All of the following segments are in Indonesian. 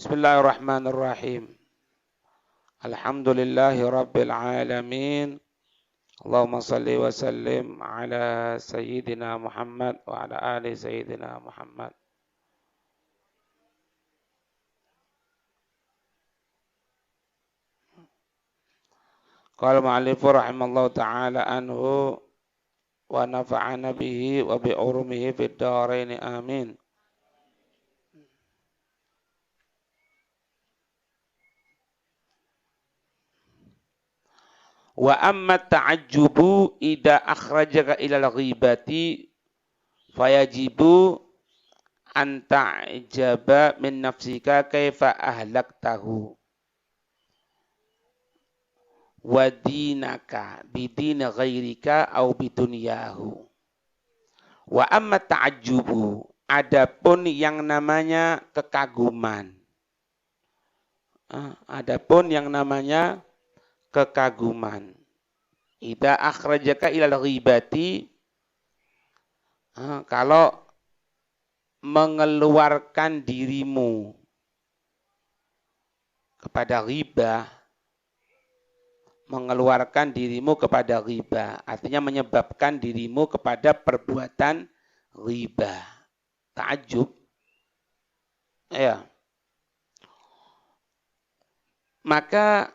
Bismillahirrahmanirrahim. Alhamdulillahi rabbil alamin. Allahumma salli wa sallim ala sayyidina Muhammad wa ala ali sayyidina Muhammad. Qala mu'allifu rahimallahu ta'ala anhu wa nafa'ana bihi wa bi urumihi fid dharain amin. Wa amma ta'ajjubu idza akhrajaka ilal ghibati fayajibu an ta'jaba min nafsika kaifa ahlaktahu wa dinaka bidini ghairika au bidunyahu. Wa amma ta'ajjubu, adapun yang namanya kekaguman, adapun yang namanya kekaguman, idza akhrajaka ilal ghibati, kalau mengeluarkan dirimu kepada ghibah, mengeluarkan dirimu kepada ghibah, artinya menyebabkan dirimu kepada perbuatan ghibah. Ta'ajjub, ya. Maka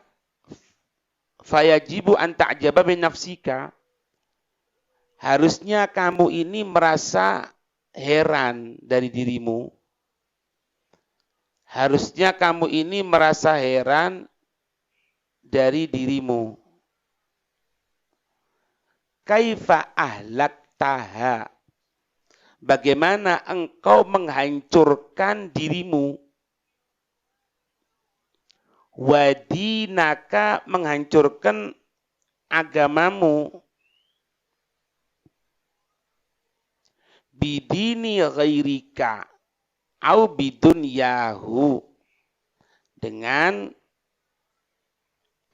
fayajibu an ta'jaba min nafsika, harusnya kamu ini merasa heran dari dirimu. Harusnya kamu ini merasa heran dari dirimu. Kaifa ahlaktaha, bagaimana engkau menghancurkan dirimu. Wadinaka, menghancurkan agamamu. Bidini ghairika au bidunyahu, dengan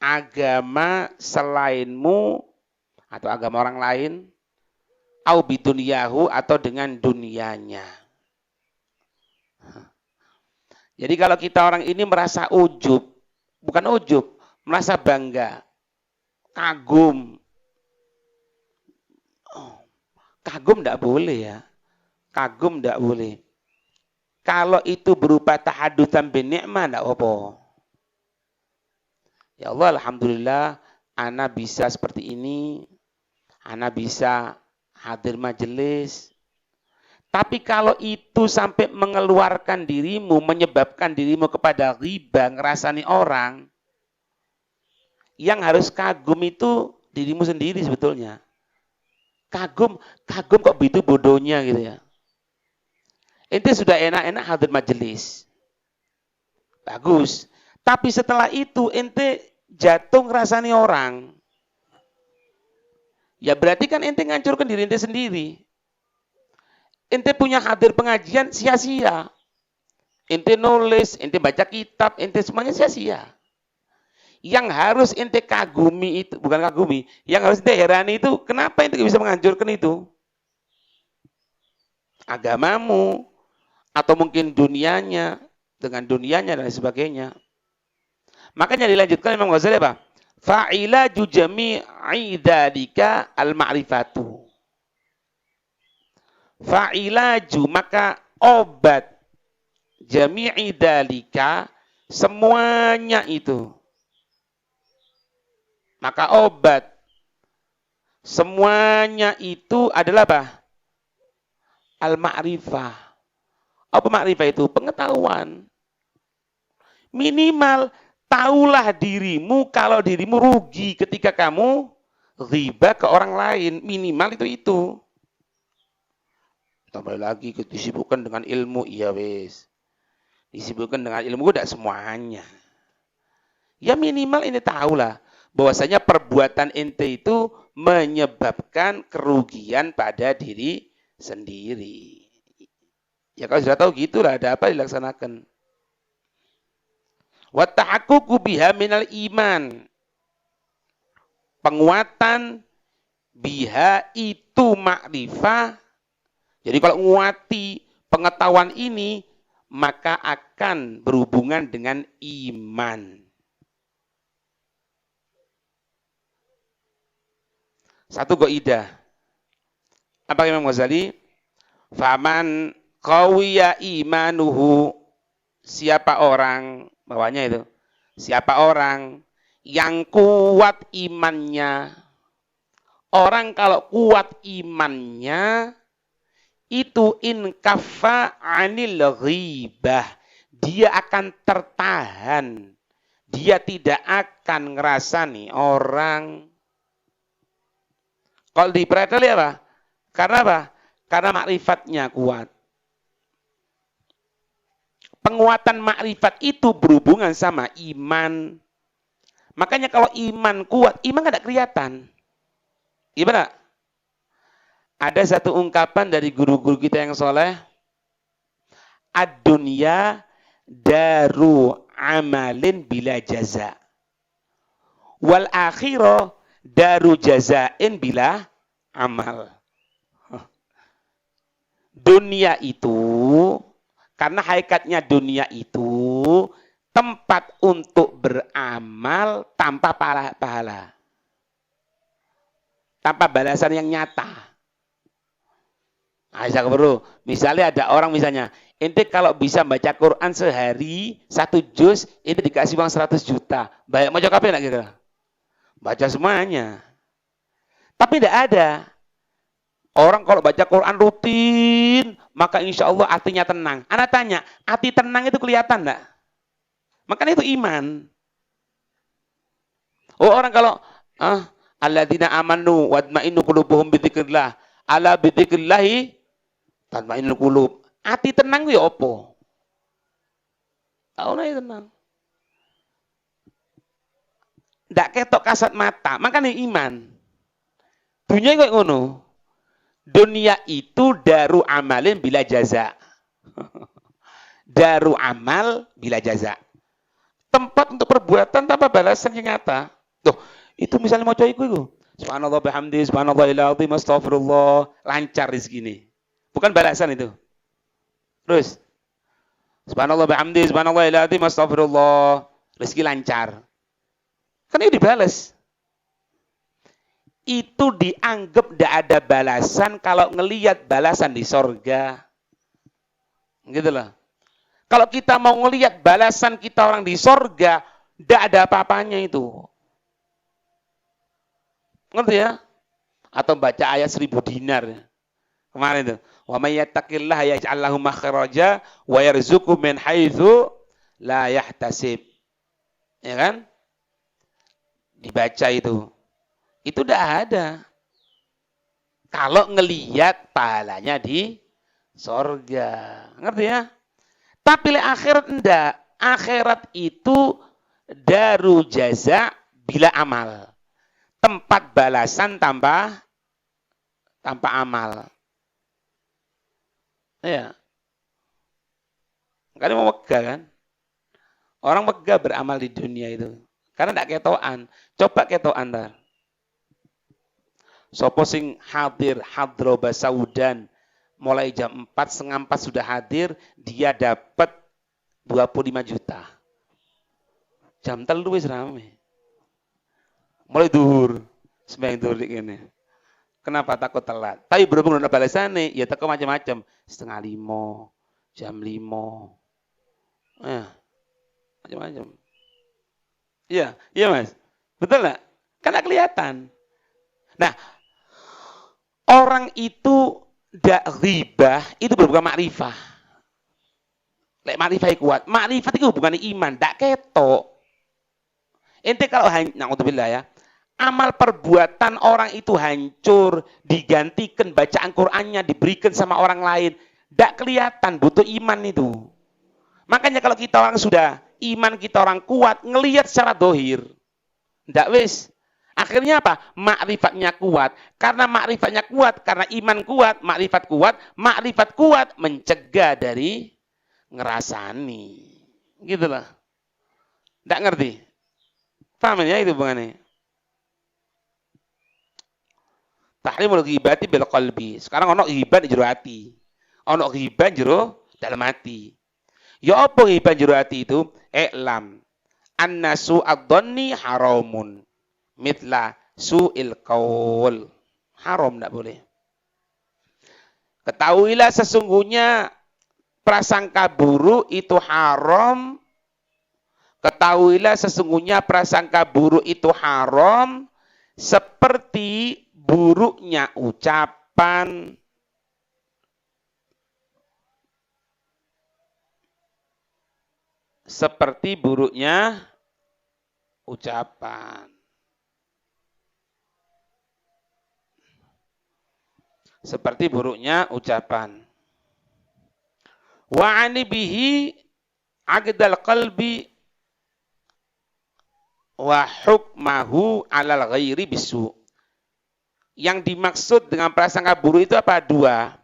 agama selainmu atau agama orang lain, au bidunyahu, atau dengan dunianya. Jadi kalau kita orang ini merasa ujub, bukan ujub, merasa bangga, kagum. Kagum tidak boleh ya. Kagum tidak boleh. Kalau itu berupa tahadutan bin ni'mah tidak apa. Ya Allah, alhamdulillah, ana bisa seperti ini, ana bisa hadir majelis. Tapi kalau itu sampai mengeluarkan dirimu, menyebabkan dirimu kepada ghibah, ngerasani orang, yang harus kagum itu dirimu sendiri sebetulnya. Kagum kok begitu bodohnya gitu ya. Ente sudah enak-enak hadir majelis, bagus. Tapi setelah itu ente jatuh ngerasani orang, ya berarti kan ente ngancurkan diri ente sendiri. Ente punya hadir pengajian sia-sia. Ente nulis, ente baca kitab, ente semuanya sia-sia. Yang harus ente kagumi itu, bukan kagumi, yang harus ente herani itu, kenapa ente bisa menghancurkan itu? Agamamu, atau mungkin dunianya, dengan dunianya dan sebagainya. Makanya dilanjutkan Imam Ghazali apa? Fa'ilaju jami'i dzalika al-ma'rifatu. Fa'ilaju, maka obat, jami'i dzalika, semuanya itu. Maka obat, semuanya itu adalah apa? Al-ma'rifah. Apa ma'rifah itu? Pengetahuan. Minimal tahulah dirimu kalau dirimu rugi ketika kamu ghibah ke orang lain. Minimal itu. Tambah lagi disibukkan dengan ilmu, iya wes. Disibukkan dengan ilmu tidak semuanya. Ya minimal ini tahulah bahwasanya perbuatan ente itu menyebabkan kerugian pada diri sendiri. Ya kalau sudah tahu gitulah, ada apa dilaksanakan. Wa ta'aqququ biha minal iman. Penguatan biha itu makrifah. Jadi kalau nguati pengetahuan ini maka akan berhubungan dengan iman. Satu kaidah. Apa Imam Ghazali? Faman qawiya imanuhu, siapa orang, bawahnya itu, siapa orang yang kuat imannya. Orang kalau kuat imannya, itu in kaffa anil ghibah, dia akan tertahan, dia tidak akan ngerasani orang. Kalau di Bradley apa? Karena apa? Karena makrifatnya kuat. Penguatan makrifat itu berhubungan sama iman. Makanya kalau iman kuat, iman nggak ada kelihatan. Gimana? Ada satu ungkapan dari guru-guru kita yang soleh. Ad-dunya daru amalin bila jaza. Wal akhirah daru jazain bila amal. Dunia itu, karena hakikatnya dunia itu tempat untuk beramal tanpa pahala. Tanpa balasan yang nyata. Nah, bro, misalnya ada orang misalnya, ente kalau bisa baca Quran sehari 1 juz, ente dikasih uang 100 juta. Banyak mau coba enggak kira? Baca semuanya. Tapi tidak ada. Orang kalau baca Quran rutin, maka insya Allah hatinya tenang. Anak tanya, hati tenang itu kelihatan enggak? Makanya itu iman. Oh, orang kalau alladzina amanu wadma'innu qulubuhum bidzikrillah. Ala bidzikrillah tatma'innul qulub. Hati tenang itu ya opo? Tahu tenang. Ndak ketok kasat mata, makanya iman. Dunia kok ngono. Dunia itu daru amalin bila jaza. Daru amal bila jaza. Tempat untuk perbuatan tanpa balasan yang nyata. Tuh, itu misalnya mau coiku itu. Subhanallah bihamdi, subhanallahil azim, astagfirullah, lancar rezeki ini. Bukan balasan itu. Terus subhanallah bihamdi, subhanallahil azim, astagfirullah, rezeki lancar. Kan itu dibalas. Itu dianggap tidak ada balasan kalau ngelihat balasan di sorga. Gitu loh. Kalau kita mau ngelihat balasan kita orang di sorga, tidak ada apa-apanya itu. Ngerti ya? Atau baca ayat 1000 dinar. Kemarin itu. Wa may yattaqillaha yaj'al lahu makhraja wa yarzuqhu min haitsu la yahtasib. Ya kan? Dibaca itu. Itu udah ada. Kalau ngelihat pahalanya di sorga. Ngerti ya? Tapi akhirat enggak. Akhirat itu daru jaza bila amal. Tempat balasan tanpa amal. Ya. Kalian mau megah kan? Orang megah beramal di dunia itu. Karena enggak ketoan. Coba ketoan ntar. Sopo sing hadir hadroba saudan mulai jam 4:30 sudah hadir, dia dapat 25 juta. Jam 3 wis rame. Mulai duhur, sembahyang duhur ini. Kenapa takut telat? Tapi berhubung dengan balasane, ya teko macam-macam. 4:30, jam 5. Macam-macam. Iya, iya Mas. Betul enggak? Karena kelihatan. Nah, orang itu dak ghibah itu berbukan makrifah. Lek makrifah kuat. Makrifah itu bukan iman, dak ketok. Ente kalau na'udzubillah ya, amal perbuatan orang itu hancur, digantikan bacaan Qur'annya, diberikan sama orang lain. Dak kelihatan, butuh iman itu. Makanya kalau kita orang sudah, iman kita orang kuat, ngelihat secara dohir. Ndak wis. Akhirnya apa? Makrifatnya kuat. Karena makrifatnya kuat, karena iman kuat, makrifat kuat mencegah dari ngerasani. Gitu lah. Nggak ngerti? Paham ya itu bukannya? Tahrimul ghibati bil qalbi. Sekarang ono ghibah di jero hati. Ono ghibah jero dalam hati. Ya apa hibah jero ati itu? I'lam anna su'adh-dhanni haramun. Mitla su'il qaul. Haram enggak boleh. Ketahuilah sesungguhnya prasangka buruk itu haram. Ketahuilah sesungguhnya prasangka buruk itu haram seperti buruknya ucapan. Seperti buruknya ucapan. Seperti buruknya ucapan. Wa ani bihi aqdal qalbi wa hukmahu alal ghairi bisu. Yang dimaksud dengan prasangka buruk itu apa? Dua.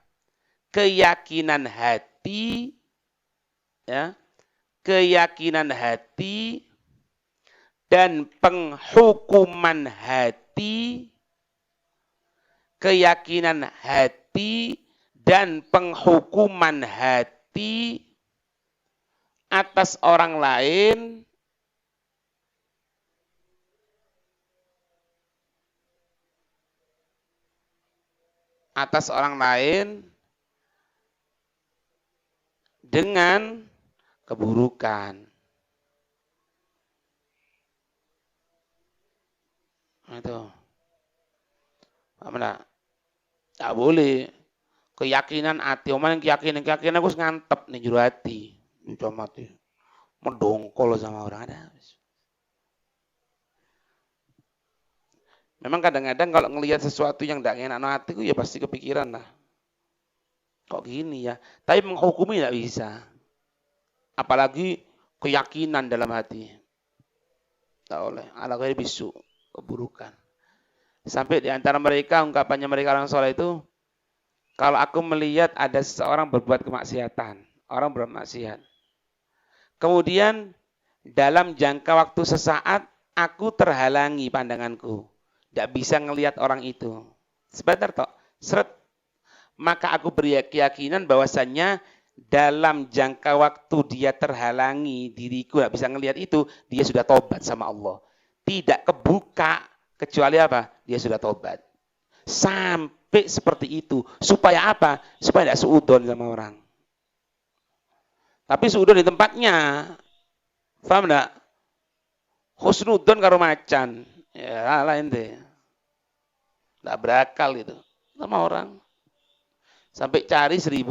Keyakinan hati, ya, keyakinan hati dan penghukuman hati. Keyakinan hati dan penghukuman hati atas orang lain dengan keburukan. Itu. Mana? Tak boleh. Keyakinan hati, omongan keyakinan aku ngantep nih jero hati. Cuma mati. Mendongkol sama orang ada. Memang kadang-kadang kalau ngelihat sesuatu yang tidak enak hatiku ya pasti kepikiran lah. Kok gini ya? Tapi menghukumi tidak bisa. Apalagi keyakinan dalam hati. Tak boleh. Ala ghairi bisu, keburukan. Sampai di antara mereka, ungkapannya mereka orang soleh itu, kalau aku melihat ada seseorang berbuat kemaksiatan, orang bermaksiat. Kemudian dalam jangka waktu sesaat, aku terhalangi pandanganku. Tidak bisa ngelihat orang itu. Sebentar toh, seret. Maka aku berkeyakinan bahwasannya dalam jangka waktu dia terhalangi, diriku tidak bisa ngelihat itu, dia sudah tobat sama Allah. Tidak kebuka, kecuali apa? Dia sudah tobat. Sampai seperti itu. Supaya apa? Supaya tidak suudon sama orang. Tapi suudon di tempatnya. Paham enggak? Husnudon karo macan. Ya lain deh. Tidak berakal gitu. Sama orang. Sampai cari 1000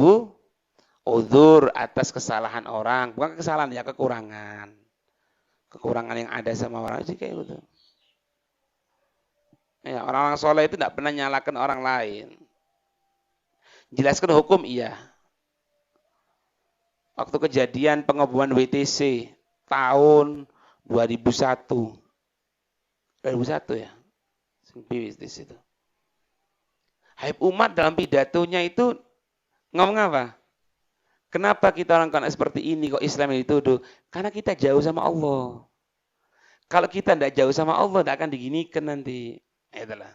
uzur atas kesalahan orang. Bukan kesalahan ya, kekurangan. Kekurangan yang ada sama orang. Jadi kayak gitu. Ya, orang-orang soleh itu tidak pernah nyalakan orang lain. Jelaskan hukum, iya. Waktu kejadian pengeboman WTC tahun 2001. 2001 ya. WTC itu. Habib Umar dalam pidatonya itu ngomong apa? Kenapa kita orang kena seperti ini kok Islam dituduh? Karena kita jauh sama Allah. Kalau kita tidak jauh sama Allah, tidak akan diginikan nanti. Itulah.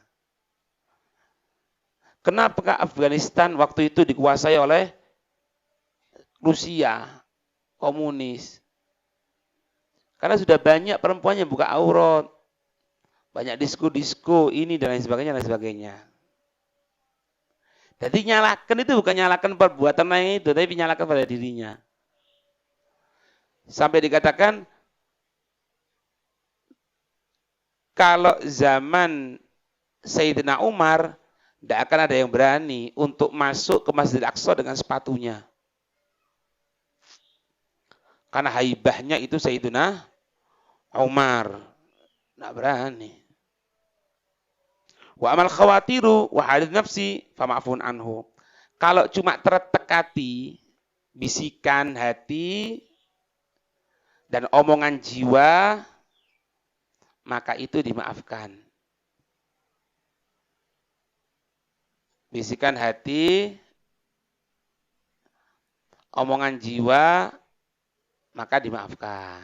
Kenapa Afghanistan waktu itu dikuasai oleh Rusia, komunis? Karena sudah banyak perempuan yang buka aurat, banyak disko-disko ini dan lain sebagainya, Jadi nyalakan itu bukan nyalakan perbuatan lain itu, tapi nyalakan pada dirinya. Sampai dikatakan kalau zaman Sayyidina Umar, tidak akan ada yang berani untuk masuk ke Masjid Aqsa dengan sepatunya. Karena haibahnya itu Sayyidina Umar. Tidak berani. Wa amal khawatiru wa hadith nafsi fama'fun anhu. Kalau cuma tertekati, bisikan hati, dan omongan jiwa, maka itu dimaafkan. Bisikan hati, omongan jiwa, maka dimaafkan.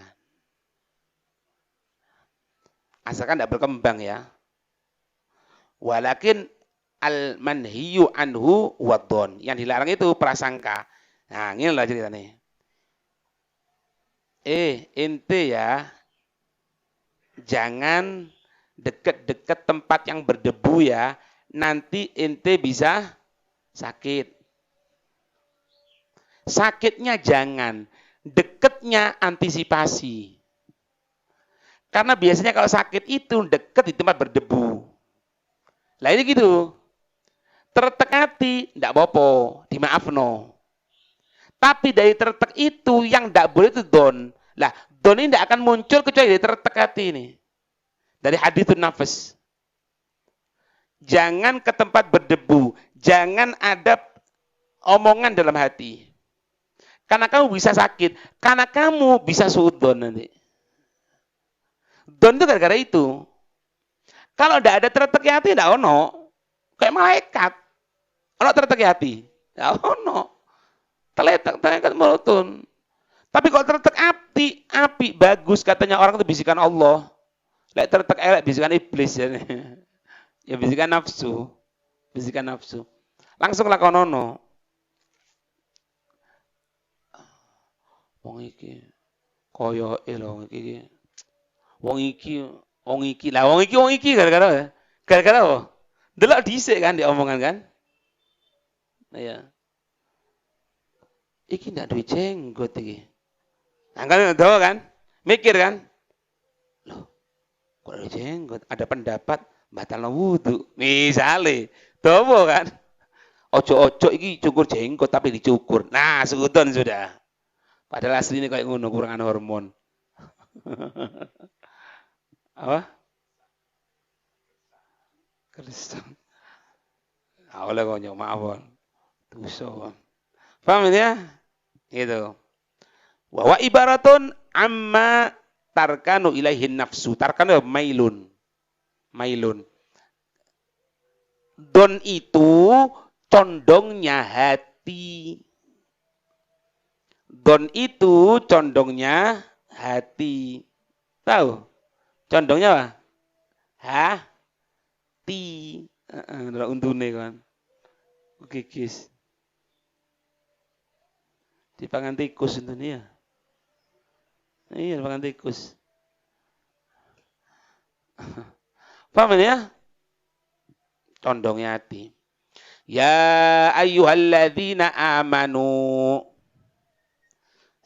Asalkan tidak berkembang ya. Walakin al-manhiyu anhu wadon. Yang dilarang itu prasangka. Nah, inilah ceritanya. ente ya, jangan deket-deket tempat yang berdebu ya, nanti ente bisa sakit. Sakitnya jangan, deketnya antisipasi. Karena biasanya kalau sakit itu deket di tempat berdebu. Lah ini gitu. Tertek hati, ndak apa-apa, dimaafno. Tapi dari tertek itu yang ndak boleh itu don. Lah, don ini ndak akan muncul kecuali dari tertek hati ini. Dari hadithun nafas. Jangan ke tempat berdebu, jangan ada omongan dalam hati. Karena kamu bisa sakit, karena kamu bisa suudon nanti. Don itu gara-gara itu. Kalau tidak ada tertek hati, tidak ono. Kayak malaikat. Ono tertek hati. Tidak ono. Teletak melutun. Tapi kalau tertek api bagus katanya orang itu bisikan Allah. Lek tertek elek bisikan iblis ya. Ya bisikan nafsu. Bisikan nafsu. Langsung lakonono. Wong iki koyoke lho wong iki. Wong iki gara-gara apa? Delok dhisik kan di omongan kan? Iya. Iki ndak duwe jenggot iki. Nah, kan tahu kan? Mikir kan? Loh, kok ada jenggot? Ada pendapat batal wudu. Misale, tahu kan? Ojo-ojo iki cukur jenggot tapi dicukur. Nah, sudon sudah. Padahal aslinya kayak ngono, kurangan hormon. Apa? Kristen. Oleh konyol, maaf. Dosa. Paham ya? Gitu. Wa ibaratun amma tarkanu ilaihin nafsu. Tarkanu mailun. Mailun. Don itu condongnya hati. Don itu condongnya hati. Tahu? Condongnya apa? Hati. Adalah untune kan. Gigis. Dipangan tikus itu nih ya. Iya, dipangan tikus. Paham ya? Condongnya hati. Ya ayyuhalladzina amanu.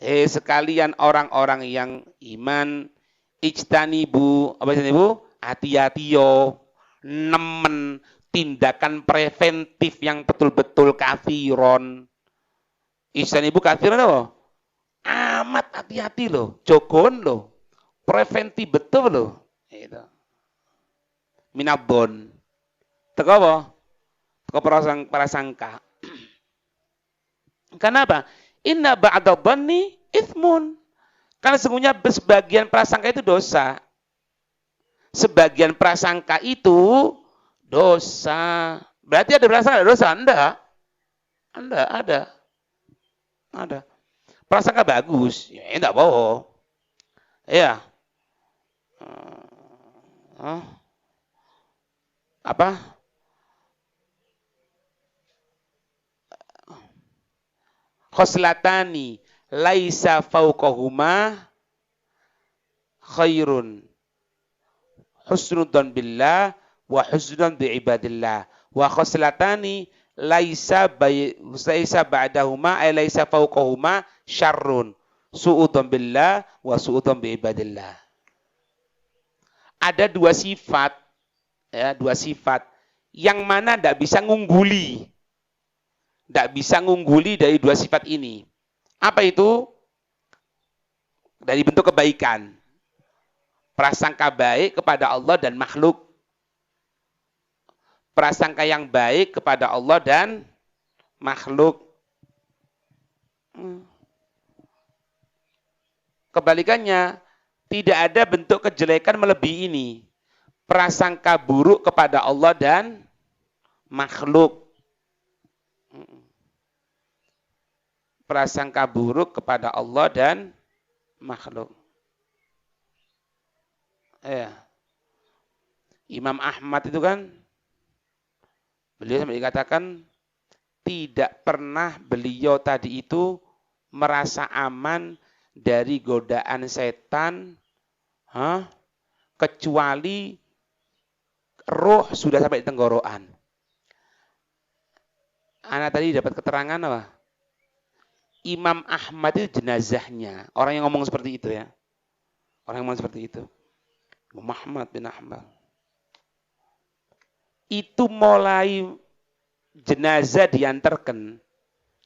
Sekalian orang-orang yang iman, ijtanibu, apa ijtanibu? Hati-hati yo, nemen tindakan preventif yang betul-betul kafiron. Ijtanibu kafiron apa? Amat hati-hati loh, jogon loh, preventif betul loh. Itu. Minabon. Teko apa? Teko prasangka. Kenapa? Inna ba'da dhanni itsmun. Karena sesungguhnya sebagian prasangka itu dosa. Sebagian prasangka itu dosa. Berarti ada prasangka ada dosa? Enggak. Enggak ada. Ada. Prasangka bagus. Ya enggak bohong. Ya. Apa? Khoslatani laisa fauqahuma khairun husnudon billah wa husnudon biibadillah wa khoslatani laisa ba'dahuma ay laisa fauqahuma syarrun su'udon billah wa su'udon biibadillah. Ada dua sifat ya, dua sifat yang mana tidak bisa ngungguli. Tidak bisa ngungguli dari dua sifat ini. Apa itu? Dari bentuk kebaikan. Prasangka baik kepada Allah dan makhluk. Prasangka yang baik kepada Allah dan makhluk. Kebalikannya, tidak ada bentuk kejelekan melebihi ini. Prasangka buruk kepada Allah dan makhluk. Prasangka buruk kepada Allah dan makhluk. Ya. Imam Ahmad itu kan, beliau sampai dikatakan tidak pernah beliau tadi itu merasa aman dari godaan setan, kecuali roh sudah sampai di tenggorokan. Anak tadi dapat keterangan apa? Imam Ahmad itu jenazahnya. Orang yang ngomong seperti itu ya. Orang yang ngomong seperti itu. Muhammad bin Ahmad. Itu mulai jenazah diantarkan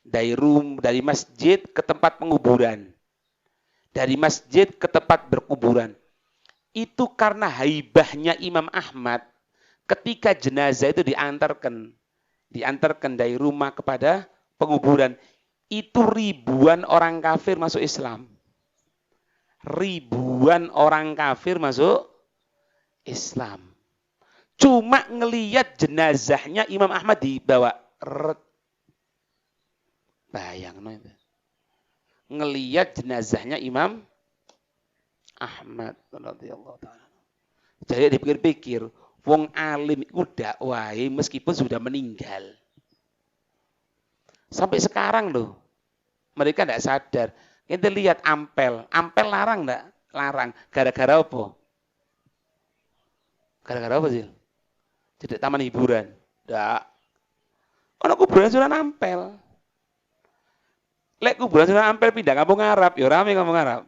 dari masjid ke tempat penguburan. Dari masjid ke tempat berkuburan. Itu karena haibahnya Imam Ahmad ketika jenazah itu diantarkan dari rumah kepada penguburan. Itu ribuan orang kafir masuk Islam. Ribuan orang kafir masuk Islam. Cuma ngelihat jenazahnya Imam Ahmad dibawa. Bayang no itu. Ngelihat jenazahnya Imam Ahmad radhiyallahu taala. Jadi dipikir-pikir, wong alim itu dakwai meskipun sudah meninggal. Sampai sekarang loh, mereka tidak sadar. Kita lihat Ampel larang enggak? Larang. Gara-gara apa? Gara-gara apa sih? Jadi taman hiburan. Enggak. Ono kuburan sudah Ampel. Lek kuburan sudah Ampel pindah kampung Arab, ya rame kampung Arab.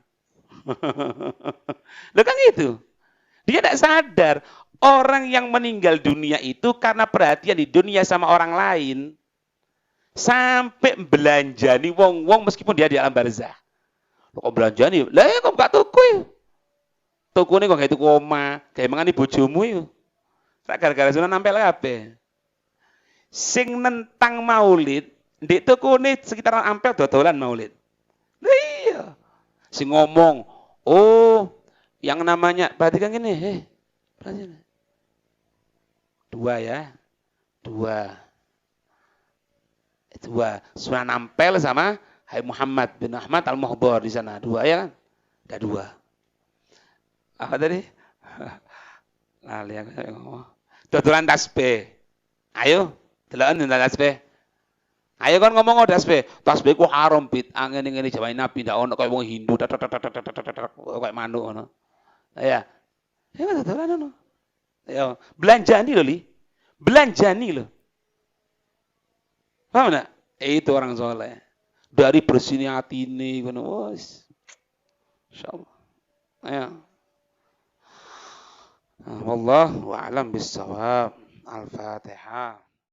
Loh kan gitu. Dia tidak sadar. Orang yang meninggal dunia itu karena perhatian di dunia sama orang lain. Sampai belanjani wong-wong meskipun dia di alam barzah. Kok belanjani? Lah ya kok gak tuku ya? Tuku ini kok gak tuku oma. Kayak mengani bojomu ya. Gara-gara sunan nampel kabeh. Sing nentang maulid, ndek tuku ini sekitaran Ampel dodolan maulid. Lah iya. Sing ngomong, oh yang namanya, perhatikan gini, perhatikan. Dua ya. Dua. Sunan Ampel sama Hai Muhammad bin Ahmad Al-Muhdhar di sana. Dua ya kan? Ada dua. Apa tadi? Lali aku ngomong. Dodolan tasbih. Ayo, deloken tasbih. Ayo kan ngomong tasbih. Tasbih ku haram bid'ah ngene-ngene jawain Nabi ndak ono koyo wong Hindu koyo manuk ngono. Ya. Ya dodolan ngono. Ya, belanjani lho, Li. Belanjani lho. Paham enggak? Itu orang soleh. Dari bersihnya hati ini, wes. Insyaallah. Ya. Wallahu a'lam bissawab. Al-Fatihah.